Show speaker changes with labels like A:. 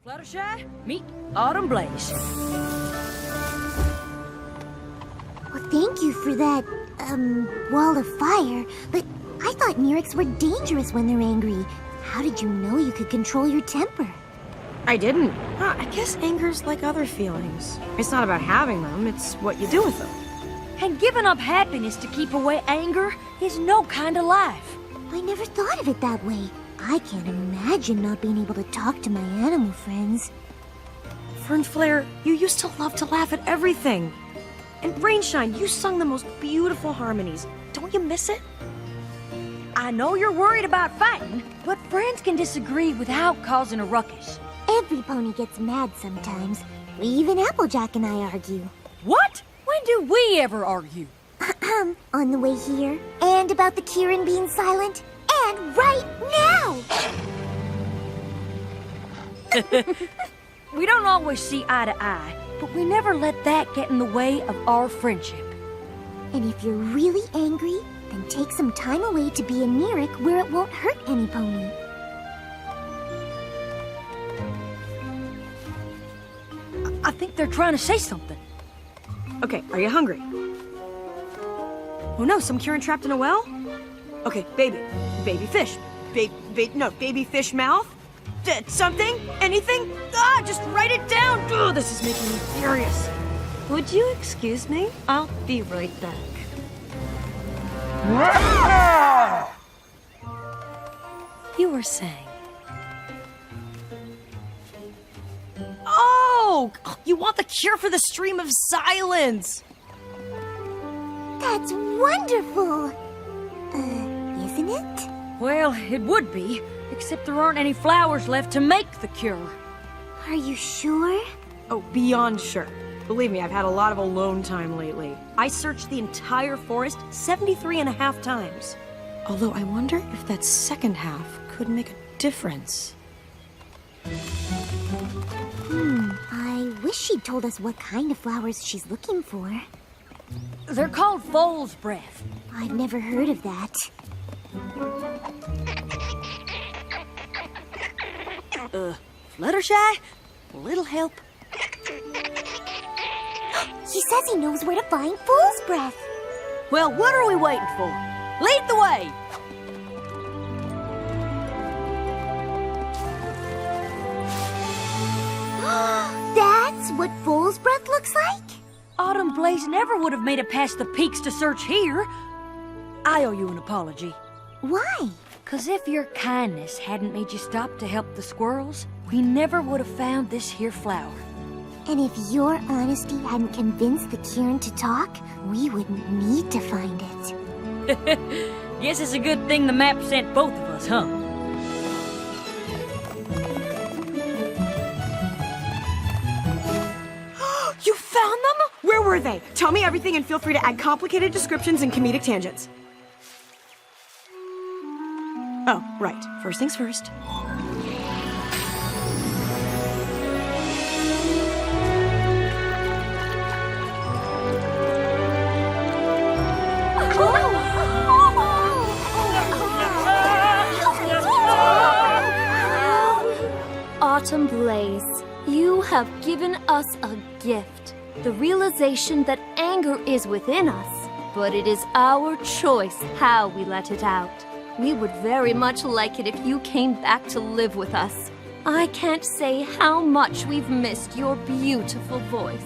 A: Fluttershy, meet Autumn Blaze.
B: Well, thank you for that, wall of fire, but I thought Nerecs were dangerous when they're angry. How did you know you could control your temper?
C: I didn't. I guess anger's like other feelings. It's not about having them, it's what you do with them.
A: And giving up happiness to keep away anger is no kind of life.
B: I never thought of it that way. I can't imagine not being able to talk to my animal friends.
C: Fern Flare, you used to love to laugh at everything. And Rainshine, you sung the most beautiful harmonies. Don't you miss it?
A: I know you're worried about fighting, but friends can disagree without causing a ruckus.
B: Every pony gets mad sometimes. Even Applejack and I argue.
A: What? When do we ever argue?
B: On the way here, and about the Kirin being silent, and right now!
A: We don't always see eye to eye, but we never let that get in the way of our friendship.
B: And if you're really angry, then take some time away to be a Nerec where it won't hurt any pony.
A: I think they're trying to say something.
C: Okay, are you hungry? Oh no, some Kirin trapped in a well? Okay, baby fish. Baby fish mouth? Something? Anything? Just write it down! Ugh, this is making me furious. Would you excuse me? I'll be right back. You were saying... Oh! You want the cure for the stream of silence!
B: That's wonderful! Isn't it?
A: Well, it would be, except there aren't any flowers left to make the cure.
B: Are you sure?
C: Oh, beyond sure. Believe me, I've had a lot of alone time lately. I searched the entire forest 73.5 times. Although I wonder if that second half could make a difference.
B: I wish she'd told us what kind of flowers she's looking for.
A: They're called foal's breath.
B: I've never heard of that.
A: Fluttershy? A little help?
B: He says he knows where to find fool's breath.
A: Well, what are we waiting for? Lead the way!
B: That's what fool's breath looks like?
A: Autumn Blaze never would have made it past the peaks to search here. I owe you an apology.
B: Why?
A: 'Cause if your kindness hadn't made you stop to help the squirrels, we never would have found this here flower.
B: And if your honesty hadn't convinced the Kirin to talk, we wouldn't need to find it.
A: Guess it's a good thing the map sent both of us, huh?
C: You found them? Where were they? Tell me everything and feel free to add complicated descriptions and comedic tangents. Oh, right. First things first.
D: Autumn Blaze, you have given us a gift. The realization that anger is within us, but it is our choice how we let it out. We would very much like it if you came back to live with us. I can't say how much we've missed your beautiful voice.